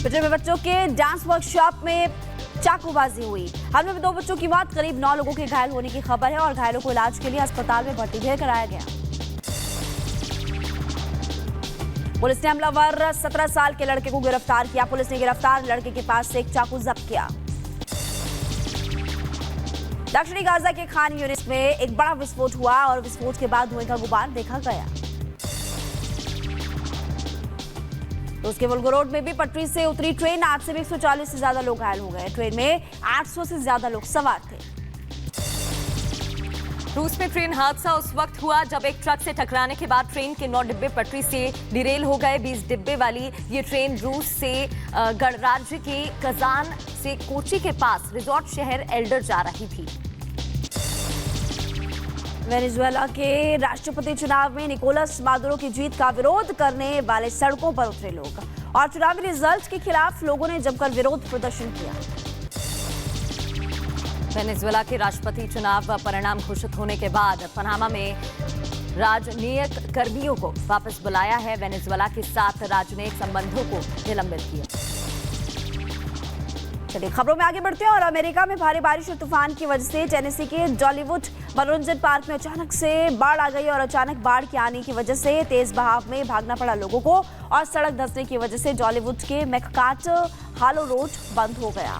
पिछले में बच्चों के डांस वर्कशॉप में चाकूबाजी हुई। हमले में 2 बच्चों की मौत, करीब 9 लोगों के घायल होने की खबर है और घायलों को इलाज के लिए अस्पताल में भर्ती भी कराया गया। पुलिस ने हमलावर 17 साल के लड़के को गिरफ्तार किया। पुलिस ने गिरफ्तार लड़के के पास से एक चाकू जब्त किया। दक्षिणी गाजा के खान यूनिस में एक बड़ा विस्फोट हुआ और विस्फोट के बाद धुएं का गुबार देखा गया। तो उसके वोल्गोरोड में भी पटरी से उतरी ट्रेन, 8 से 140 से ज्यादा लोग घायल हो गए। ट्रेन में 800 से ज्यादा लोग सवार थे। रूस में ट्रेन हादसा उस वक्त हुआ जब एक ट्रक से टकराने के बाद ट्रेन के 9 डिब्बे पटरी से डिरेल हो गए। 20 डिब्बे वाली ये ट्रेन रूस से गणराज्य के कजान से कोची के पास रिजॉर्ट शहर एल्डर जा रही थी। वेनेजुएला के राष्ट्रपति चुनाव में निकोलस मादुरो की जीत का विरोध करने वाले सड़कों पर उतरे लोग और चुनावी रिजल्ट के खिलाफ लोगों ने जमकर विरोध प्रदर्शन किया। वेनेजुएला के राष्ट्रपति चुनाव परिणाम घोषित होने के बाद पनामा में राजनयिक कर्मियों को वापस बुलाया है। वेनेजुएला के साथ राजनयिक संबंधों को निलंबित किया। चलिए खबरों में आगे बढ़ते हैं और अमेरिका में भारी बारिश और तूफान की वजह से टेनेसी के डॉलीवुड मनोरंजन पार्क में अचानक से बाढ़ आ गई और अचानक बाढ़ के आने की वजह से तेज बहाव में भागना पड़ा लोगों को और सड़क धंसने की वजह से डॉलीवुड के मैककाट हालो रोड बंद हो गया।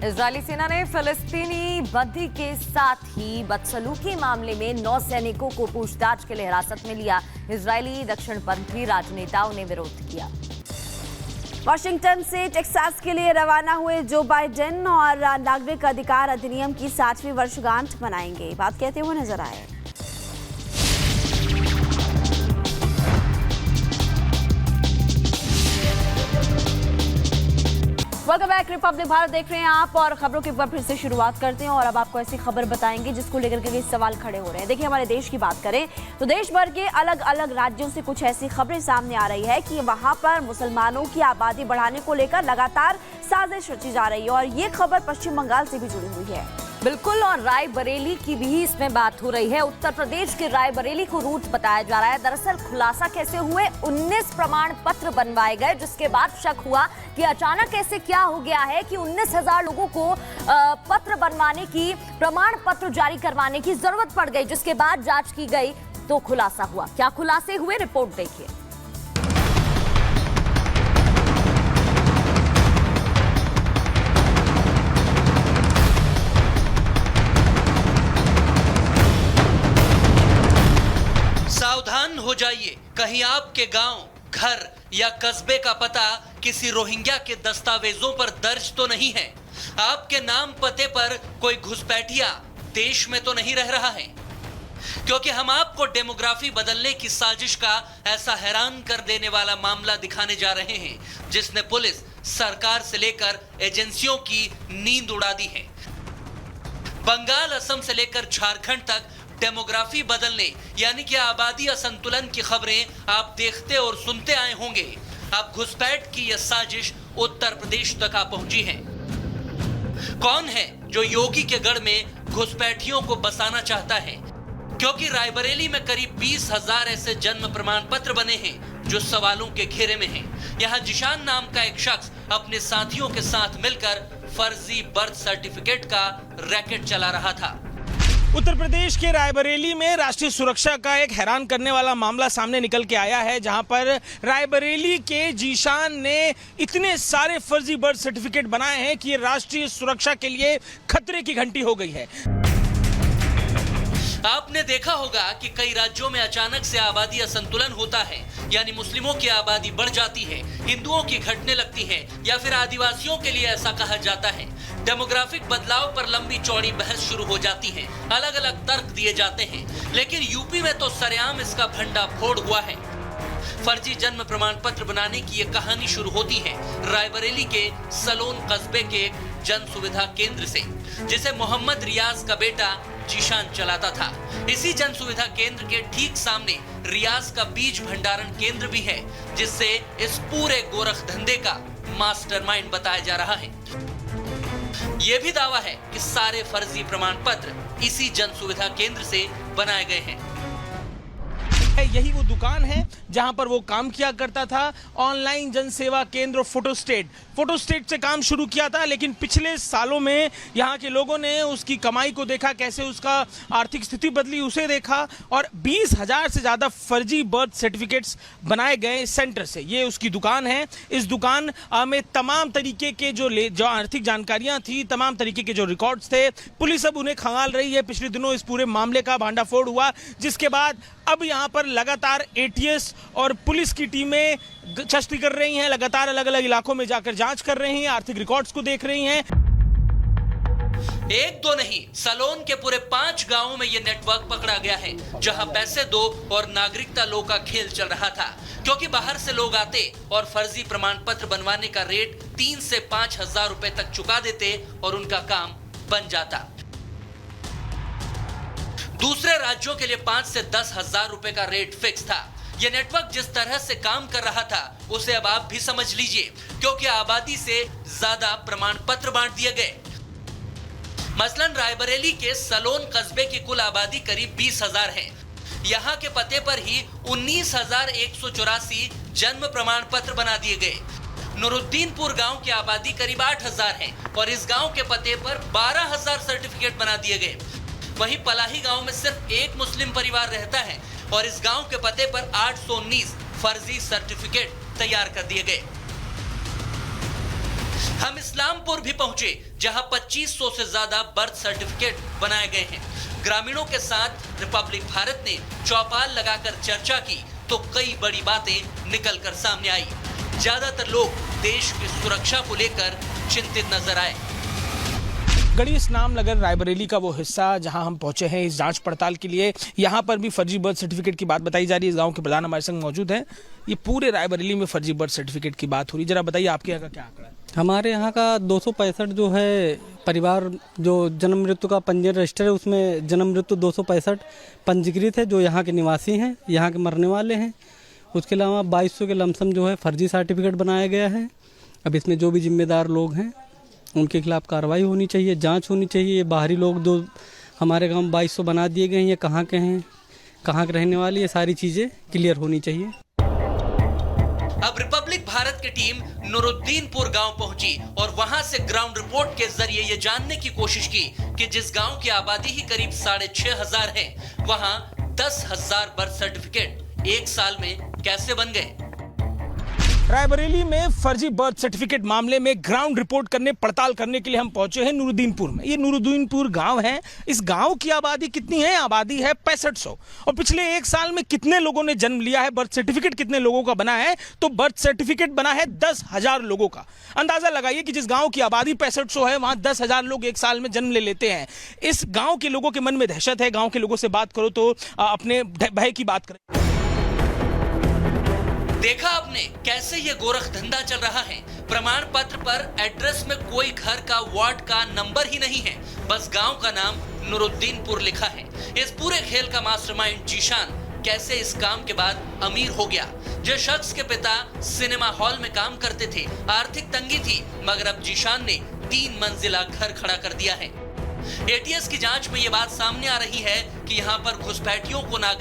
इजरायली सेना ने फिलिस्तीनी बंदी के साथ ही बदसलूकी मामले में 9 सैनिकों को पूछताछ के लिए हिरासत में लिया। इजरायली दक्षिणपंथी राजनेताओं ने विरोध किया। वाशिंगटन से टेक्सास के लिए रवाना हुए जो बाइडेन और नागरिक अधिकार अधिनियम की 60वीं वर्षगांठ मनाएंगे। बात कहते हुए नजर आए। वेलकम बैक, रिपब्लिक भारत देख रहे हैं आप और खबरों के ऊपर फिर से शुरुआत करते हैं और अब आपको ऐसी खबर बताएंगे जिसको लेकर के सवाल खड़े हो रहे हैं। देखिए, हमारे देश की बात करें तो देश भर के अलग अलग राज्यों से कुछ ऐसी खबरें सामने आ रही है कि वहां पर मुसलमानों की आबादी बढ़ाने को लेकर लगातार साजिश रची जा रही है और ये खबर पश्चिम बंगाल से भी जुड़ी हुई है। बिल्कुल, और रायबरेली की भी इसमें बात हो रही है। उत्तर प्रदेश के रायबरेली को रूट बताया जा रहा है। दरअसल खुलासा कैसे हुए, 19 प्रमाण पत्र बनवाए गए जिसके बाद शक हुआ कि अचानक ऐसे क्या हो गया है कि 19,000 लोगों को पत्र बनवाने की, प्रमाण पत्र जारी करवाने की जरूरत पड़ गई, जिसके बाद जांच की गई तो खुलासा हुआ। क्या खुलासे हुए, रिपोर्ट देखिए। सावधान हो जाइए, कहीं आपके गांव, घर या कस्बे का पता किसी रोहिंग्या के दस्तावेजों पर दर्ज तो नहीं है। आपके नाम पते पर कोई घुसपैठिया देश में तो नहीं रह रहा है, क्योंकि हम आपको डेमोग्राफी बदलने की साजिश का ऐसा हैरान कर देने वाला मामला दिखाने जा रहे हैं जिसने पुलिस, सरकार से लेकर एजेंसियों की नींद उड़ा दी है। बंगाल, असम से लेकर झारखंड तक डेमोग्राफी बदलने यानी कि आबादी असंतुलन की खबरें आप देखते और सुनते आए होंगे। अब घुसपैठ की यह साजिश उत्तर प्रदेश तक आ पहुंची है। कौन है जो योगी के गढ़ में घुसपैठियों को बसाना चाहता है? क्योंकि रायबरेली में करीब 20,000 ऐसे जन्म प्रमाण पत्र बने हैं जो सवालों के घेरे में हैं। यहाँ जिशान नाम का एक शख्स अपने साथियों के साथ मिलकर फर्जी बर्थ सर्टिफिकेट का रैकेट चला रहा था। उत्तर प्रदेश के रायबरेली में राष्ट्रीय सुरक्षा का एक हैरान करने वाला मामला सामने निकल के आया है, जहां पर रायबरेली के जीशान ने इतने सारे फर्जी बर्थ सर्टिफिकेट बनाए हैं कि ये राष्ट्रीय सुरक्षा के लिए खतरे की घंटी हो गई है। आपने देखा होगा कि कई राज्यों में अचानक से आबादी असंतुलन होता है, यानी मुस्लिमों की आबादी बढ़ जाती है, हिंदुओं की घटने लगती है या फिर आदिवासियों के लिए ऐसा कहा जाता है। डेमोग्राफिक बदलाव पर लंबी चौड़ी बहस शुरू हो जाती है, अलग अलग तर्क दिए जाते हैं, लेकिन यूपी में तो सरेआम इसका भंडाफोड़ हुआ है। फर्जी जन्म प्रमाण पत्र बनाने की ये कहानी शुरू होती है रायबरेली के सलोन कस्बे के एक जन सुविधा केंद्र से, जिसे मोहम्मद रियाज का बेटा जीशान चलाता था। इसी जन सुविधा केंद्र के ठीक सामने रियाज का बीज भंडारण केंद्र भी है, जिससे इस पूरे गोरख धंधे का मास्टरमाइंड बताया जा रहा है। ये भी दावा है कि सारे फर्जी प्रमाण पत्र इसी जन सुविधा केंद्र से बनाए गए हैं। यही वो दुकान है जहां पर वो काम किया करता था। ऑनलाइन जनसेवा केंद्र फोटोस्टेट से काम शुरू किया था, लेकिन पिछले सालों में यहाँ के लोगों ने उसकी कमाई को देखा, कैसे उसका आर्थिक स्थिति बदली उसे देखा, और 20,000 से ज़्यादा फर्जी बर्थ सर्टिफिकेट्स बनाए गए सेंटर से। ये उसकी दुकान है। इस दुकान में तमाम तरीके के जो आर्थिक जानकारियां थी, तमाम तरीके के जो रिकॉर्ड्स थे, पुलिस अब उन्हें खंगाल रही है। पिछले दिनों इस पूरे मामले का भांडाफोड़ हुआ, जिसके बाद अब यहाँ पर लगातार एटीएस और पुलिस की टीमें गश्ती कर रही हैं, लगातार अलग अलग इलाकों में जाकर जांच कर रही हैं, आर्थिक रिकॉर्ड्स को देख रही हैं। एक दो नहीं, सलोन के पूरे 5 गांवों में यह नेटवर्क पकड़ा गया है, जहां पैसे दो और नागरिकता लो का खेल चल रहा था, क्योंकि बाहर से लोग आते और फर्जी प्रमाण पत्र बनवाने का रेट 3 से 5 हजार रुपए तक चुका देते और उनका काम बन जाता। दूसरे राज्यों के लिए 5 से 10 हजार रुपए का रेट फिक्स था। यह नेटवर्क जिस तरह से काम कर रहा था, उसे अब आप भी समझ लीजिए, क्योंकि आबादी से ज्यादा प्रमाण पत्र बांट दिए गए। मसलन रायबरेली के सलोन कस्बे की कुल आबादी करीब 20,000 है। यहाँ के पते पर ही 19,184 जन्म प्रमाण पत्र बना दिए गए। नूरुद्दीनपुर गांव की आबादी करीब 8,000 है और इस गांव के पते पर 12,000 सर्टिफिकेट बना दिए गए। वहीं पलाही गांव में सिर्फ एक मुस्लिम परिवार रहता है और इस गांव के पते पर 819 फर्जी सर्टिफिकेट तैयार कर दिए गए। हम इस्लामपुर भी पहुंचे, जहां 2500 से ज्यादा बर्थ सर्टिफिकेट बनाए गए हैं। ग्रामीणों के साथ रिपब्लिक भारत ने चौपाल लगाकर चर्चा की तो कई बड़ी बातें निकलकर सामने आई। ज्यादातर लोग देश की सुरक्षा को लेकर चिंतित नजर आए। गढ़ी स्नाम नगर रायबरेली का वो हिस्सा जहां हम पहुंचे हैं इस जांच पड़ताल के लिए, यहां पर भी फर्जी बर्थ सर्टिफिकेट की बात बताई जा रही है। इस गांव के प्रधान हमारे संग मौजूद हैं। ये पूरे रायबरेली में फर्जी बर्थ सर्टिफिकेट की बात हो रही, जरा बताइए आपके यहाँ का क्या आंकड़ा है? हमारे यहाँ का 265 जो है परिवार जो जन्म मृत्यु का पंजीयन रजिस्टर है, उसमें जन्म मृत्यु 265 पंजीकृत है, जो यहाँ के निवासी हैं, यहाँ के मरने वाले हैं। उसके अलावा 2200 के लमसम जो है फर्जी सर्टिफिकेट बनाया गया है। अब इसमें जो भी जिम्मेदार लोग हैं उनके खिलाफ कार्रवाई होनी चाहिए, जांच होनी चाहिए। ये बाहरी लोग जो हमारे गांव 2200 बना दिए गए हैं, ये कहाँ के हैं, कहाँ के रहने वाले, ये सारी चीज़ें क्लियर होनी चाहिए। अब रिपब्लिक भारत की टीम नूरुद्दीनपुर गांव पहुंची और वहां से ग्राउंड रिपोर्ट के जरिए ये जानने की कोशिश की कि जिस गांव की आबादी ही करीब 6,500 है, वहां 10,000 बर्थ सर्टिफिकेट एक साल में कैसे बन गए। रायबरेली में फर्जी बर्थ सर्टिफिकेट मामले में ग्राउंड रिपोर्ट करने, पड़ताल करने के लिए हम पहुंचे हैं नूरुद्दीनपुर में। ये नूरुद्दीनपुर गांव है। इस गांव की आबादी कितनी है? आबादी है 6500। और पिछले एक साल में कितने लोगों ने जन्म लिया है, बर्थ सर्टिफिकेट कितने लोगों का बना है? तो बर्थ सर्टिफिकेट बना है 10,000 लोगों का। अंदाजा लगाइए कि जिस गांव की आबादी 6500 है, वहां 10,000 लोग एक साल में जन्म ले लेते हैं। इस गांव के लोगों के मन में दहशत है। गांव के लोगों से बात करो तो अपने भय की बात करें। देखा आपने कैसे ये गोरख धंधा चल रहा है। प्रमाण पत्र पर एड्रेस में कोई घर का, वार्ड का नंबर ही नहीं है, बस गांव का नाम नूरुद्दीनपुर लिखा है। इस पूरे खेल का मास्टरमाइंड जीशान कैसे इस काम के बाद अमीर हो गया। जिस शख्स के पिता सिनेमा हॉल में काम करते थे, आर्थिक तंगी थी, मगर अब जीशान ने 3 मंजिला घर खड़ा कर दिया है। एटीएस की जांच में ये बात सामने आ रही है कि यहाँ पर घुसपैठियों को ना